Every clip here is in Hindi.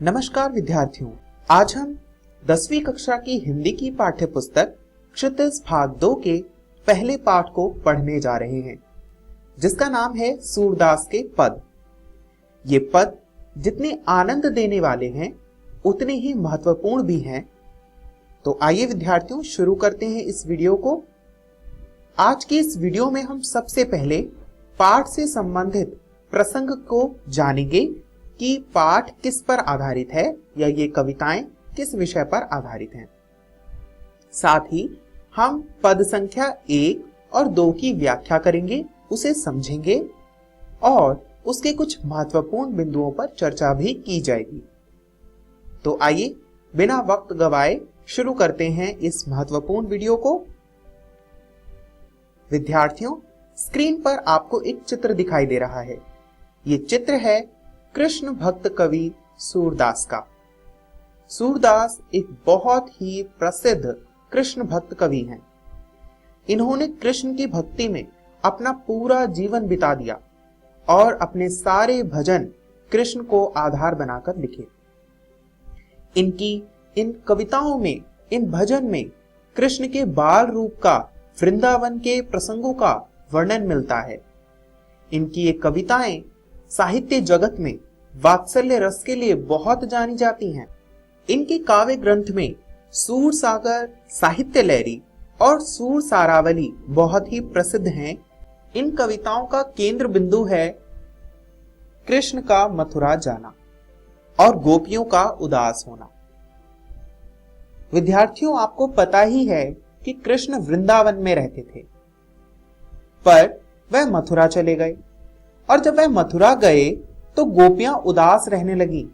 नमस्कार विद्यार्थियों, आज हम 10वीं कक्षा की हिंदी की पाठ्य पुस्तक क्षितिज भाग 2 के पहले पाठ को पढ़ने जा रहे हैं, जिसका नाम है सूरदास के पद। ये पद जितने आनंद देने वाले हैं उतने ही महत्वपूर्ण भी हैं। तो आइए विद्यार्थियों शुरू करते हैं इस वीडियो को। आज की इस वीडियो में हम सबसे पहले पाठ से संबंधित प्रसंग को जानेंगे कि पाठ किस पर आधारित है या ये कविताएं किस विषय पर आधारित हैं। साथ ही हम पद संख्या 1 और 2 की व्याख्या करेंगे, उसे समझेंगे और उसके कुछ महत्वपूर्ण बिंदुओं पर चर्चा भी की जाएगी। तो आइए बिना वक्त गवाए शुरू करते हैं इस महत्वपूर्ण वीडियो को। विद्यार्थियों, स्क्रीन पर आपको एक चित्र दिखाई दे रहा है। ये चित्र है कृष्ण भक्त कवि सूरदास का। सूरदास एक बहुत ही प्रसिद्ध कृष्ण भक्त कवि हैं। इन्होंने कृष्ण की भक्ति में अपना पूरा जीवन बिता दिया और अपने सारे भजन कृष्ण को आधार बनाकर लिखे। इनकी इन कविताओं में, इन भजन में कृष्ण के बाल रूप का, वृंदावन के प्रसंगों का वर्णन मिलता है। इनकी ये कविताएं साहित्य जगत में वात्सल्य रस के लिए बहुत जानी जाती हैं। इनके काव्य ग्रंथ में सूर सागर, साहित्य लहरी और सूर सारावली बहुत ही प्रसिद्ध हैं। इन कविताओं का केंद्र बिंदु है कृष्ण का मथुरा जाना और गोपियों का उदास होना। विद्यार्थियों, आपको पता ही है कि कृष्ण वृंदावन में रहते थे, पर वह मथुरा चले गए और जब वह मथुरा गए तो गोपियां उदास रहने लगी।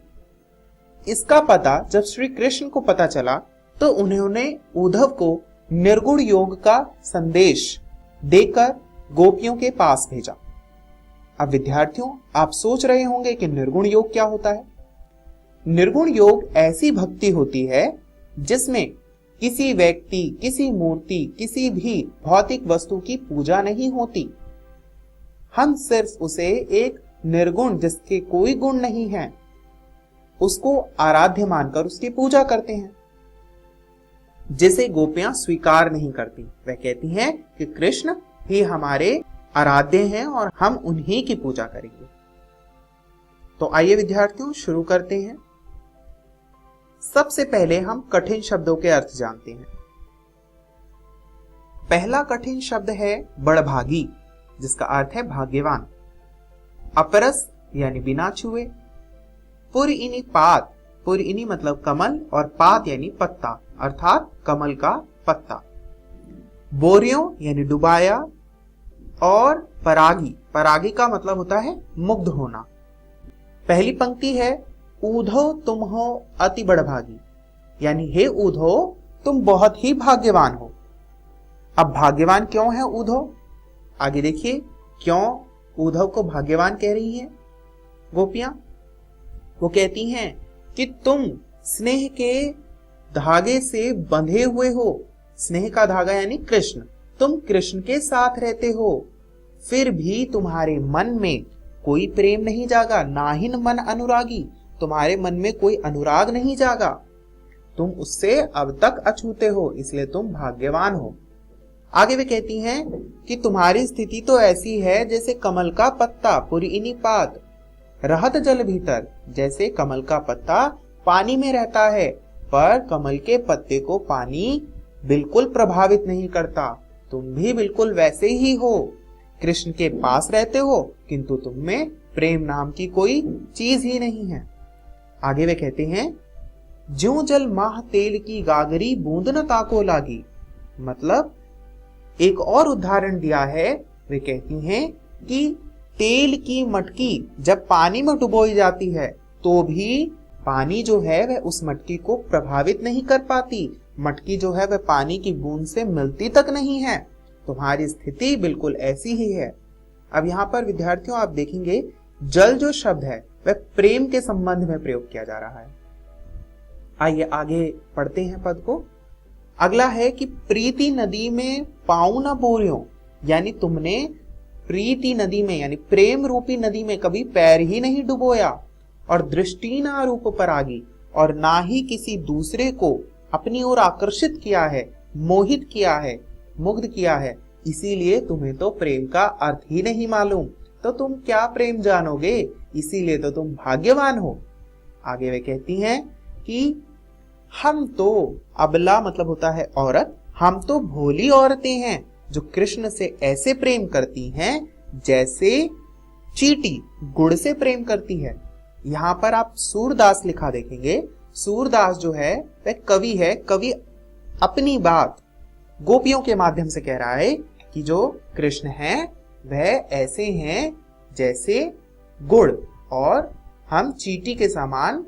इसका पता जब श्री कृष्ण को पता चला तो उन्होंने उद्धव को निर्गुण योग का संदेश देकर गोपियों के पास भेजा। अब विद्यार्थियों, आप सोच रहे होंगे कि निर्गुण योग क्या होता है। निर्गुण योग ऐसी भक्ति होती है जिसमें किसी व्यक्ति, किसी मूर्ति, किसी भी भौतिक वस्तु की पूजा नहीं होती। हम सिर्फ उसे एक निर्गुण, जिसके कोई गुण नहीं है, उसको आराध्य मानकर उसकी पूजा करते हैं, जिसे गोपियां स्वीकार नहीं करती। वह कहती हैं कि कृष्ण ही हमारे आराध्य हैं और हम उन्हीं की पूजा करेंगे। तो आइए विद्यार्थियों शुरू करते हैं। सबसे पहले हम कठिन शब्दों के अर्थ जानते हैं। पहला कठिन शब्द है बड़भागी, जिसका अर्थ है भाग्यवान। अपरस यानी बिना छुए। पुरइनी पात, पुरइनी मतलब कमल और पात यानी पत्ता, अर्थात कमल का पत्ता। बोरियों यानी डुबाया और परागी, परागी का मतलब होता है मुग्ध होना। पहली पंक्ति है ऊधो तुम हो अति बड़भागी, यानी हे ऊधो तुम बहुत ही भाग्यवान हो। अब भाग्यवान क्यों है ऊधो? आगे देखिए क्यों उद्धव को भाग्यवान कह रही हैं गोपियां। वो कहती हैं कि तुम स्नेह के धागे से बंधे हुए हो। स्नेह का धागा यानी कृष्ण। तुम कृष्ण के साथ रहते हो, फिर भी तुम्हारे मन में कोई प्रेम नहीं जागा। नाहिन मन अनुरागी, तुम्हारे मन में कोई अनुराग नहीं जागा। तुम उससे अब तक अछूते हो, इसलिए तुम भाग्यवान हो। आगे वे कहती हैं कि तुम्हारी स्थिति तो ऐसी है जैसे कमल का पत्ता, पुरइनी पात, रहत जल भीतर। जैसे कमल का पत्ता पानी में रहता है, पर कमल के पत्ते को पानी बिल्कुल प्रभावित नहीं करता। तुम भी बिल्कुल वैसे ही हो। कृष्ण के पास रहते हो, किंतु तुम में प्रेम नाम की कोई चीज ही नहीं है। आगे वे कहते हैं ज्यों जल माह तेल की गागरी, बूंद न ताको लागी। मतलब एक और उदाहरण दिया है। वे कहती हैं कि तेल की मटकी जब पानी में डुबोई जाती है तो भी पानी जो है वह उस मटकी को प्रभावित नहीं कर पाती। मटकी जो है वह पानी की बूंद से मिलती तक नहीं है। तुम्हारी स्थिति बिल्कुल ऐसी ही है। अब यहाँ पर विद्यार्थियों आप देखेंगे जल जो शब्द है वह प्रेम के संबंध में प्रयोग किया जा रहा है। आइए आगे पढ़ते हैं पद को। अगला है कि प्रीति नदी में पाऊ न बोरियों, यानी तुमने प्रीति नदी में यानी प्रेम रूपी नदी में कभी पैर ही नहीं डुबोया। और दृष्टि ना रूप परागी, और ना ही किसी दूसरे को अपनी ओर आकर्षित किया है, मोहित किया है, मुग्ध किया है, इसीलिए तुम्हें तो प्रेम का अर्थ ही नहीं मालूम, तो तुम क्या प्रेम जानोगे, इसीलिए तो तुम भाग्यवान हो। आगे वे कहती हैं कि हम तो, अबला मतलब होता है औरत, हम तो भोली औरतें हैं जो कृष्ण से ऐसे प्रेम करती हैं जैसे चींटी गुड़ से प्रेम करती है। यहां पर आप सूरदास लिखा देखेंगे। सूरदास जो है वह कवि है। कवि अपनी बात गोपियों के माध्यम से कह रहा है कि जो कृष्ण हैं वह ऐसे हैं जैसे गुड़, और हम चींटी के समान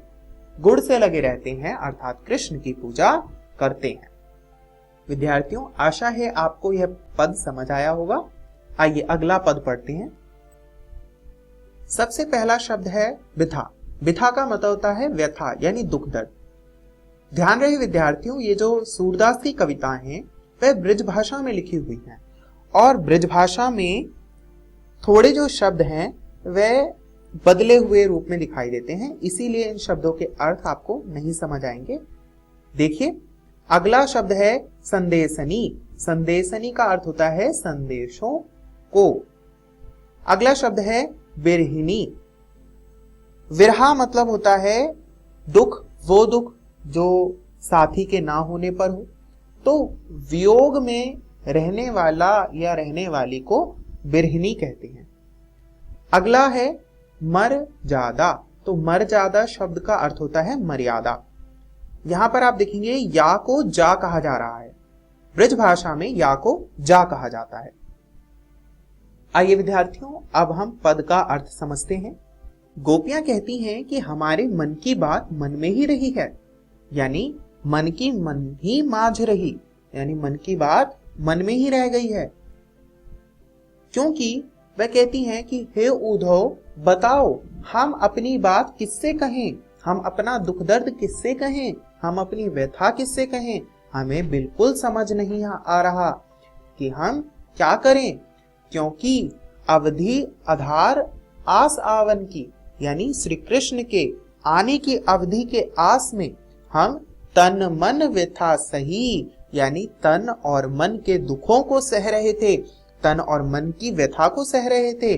गुड़ से लगे रहते हैं, अर्थात कृष्ण की पूजा करते हैं। विद्यार्थियों, आशा है आपको यह पद समझ आया होगा। आइए अगला पद पढ़ते हैं। सबसे पहला शब्द है बिथा। बिथा का मतलब होता है व्यथा यानी दुख दर्द। ध्यान रहे विद्यार्थियों, ये जो सूरदास की कविताएं हैं वह ब्रज भाषा में लिखी हुई हैं, और ब्रज भाषा में थोड़े जो शब्द हैं वह बदले हुए रूप में दिखाई देते हैं, इसीलिए इन शब्दों के अर्थ आपको नहीं समझ आएंगे। देखिए अगला शब्द है संदेशनी। संदेशनी का अर्थ होता है संदेशों को। अगला शब्द है बिरहिनी। विरहा मतलब होता है दुख, वो दुख जो साथी के ना होने पर हो, तो वियोग में रहने वाला या रहने वाली को बिरहिनी कहते हैं। अगला है मर्यादा। तो मर्यादा शब्द का अर्थ होता है मर्यादा। यहां पर आप देखेंगे या को जा कहा जा रहा है। ब्रज भाषा में या को जा कहा जाता है। आइए विद्यार्थियों, अब हम पद का अर्थ समझते हैं। गोपियां कहती हैं कि हमारे मन की बात मन में ही रही है, यानी मन की मन ही माझ रही, यानी मन की बात मन में ही रह गई है। क्योंकि वह कहती हैं कि हे उद्धव, बताओ हम अपनी बात किससे कहें, हम अपना दुख दर्द किससे कहें, हम अपनी व्यथा किससे कहें, हमें बिल्कुल समझ नहीं आ रहा कि हम क्या करें। क्योंकि अवधि आधार आस आवन की, यानी श्री कृष्ण के आने की अवधि के आस में हम तन मन व्यथा सही, यानी तन और मन के दुखों को सह रहे थे, तन और मन की व्यथा को सह रहे थे।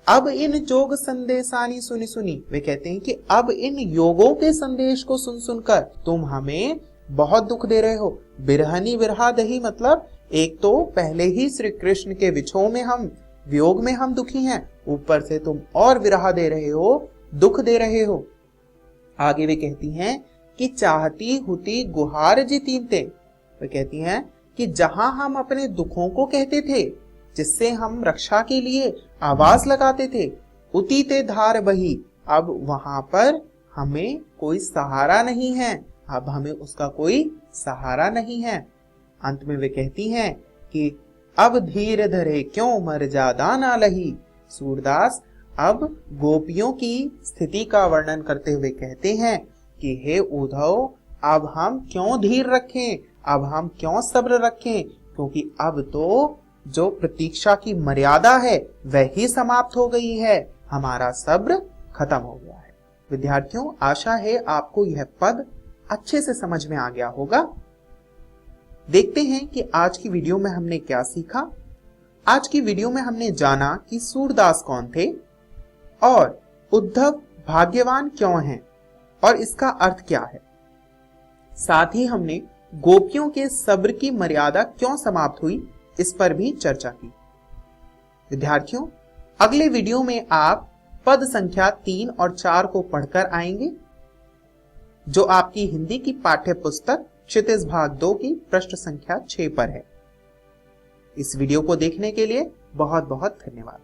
अब इन जोग संदेशानी सुनी सुनी, वे कहते हैं कि अब इन योगों के संदेश को सुन सुनकर तुम हमें बहुत दुख दे रहे हो। बिरहनी बिरहा दही मतलब एक तो पहले ही श्री कृष्ण के विछोह में हम, वियोग में हम दुखी हैं, ऊपर से तुम और विरहा दे रहे हो, दुख दे रहे हो। आगे वे कहती हैं कि चाहती हुती गुहार जीतीते। वे कहती हैं कि जहां हम अपने दुखों को कहते थे, जिससे हम रक्षा के लिए आवाज लगाते थे, उतीते धार बही, अब वहां पर हमें कोई सहारा नहीं है, अब हमें उसका कोई सहारा नहीं है। अंत में वे कहती हैं कि अब धीर धरे क्यों मर्यादा ना लही। सूरदास अब गोपियों की स्थिति का वर्णन करते हुए कहते हैं कि हे उद्धव, अब हम क्यों धीर रखें, अब हम क्यों सब्र रखें, क्योंकि अब तो जो प्रतीक्षा की मर्यादा है वह ही समाप्त हो गई है, हमारा सब्र खत्म हो गया है। विद्यार्थियों, आशा है आपको यह पद अच्छे से समझ में आ गया होगा। देखते हैं कि आज की वीडियो में हमने क्या सीखा। आज की वीडियो में हमने जाना कि सूरदास कौन थे और उद्धव भाग्यवान क्यों हैं और इसका अर्थ क्या है। साथ ही हमने गोपियों के सब्र की मर्यादा क्यों समाप्त हुई, इस पर भी चर्चा की। विद्यार्थियों, अगले वीडियो में आप पद संख्या 3 और 4 को पढ़कर आएंगे, जो आपकी हिंदी की पाठ्य पुस्तक क्षितिज भाग 2 की पृष्ठ संख्या 6 पर है। इस वीडियो को देखने के लिए बहुत बहुत धन्यवाद।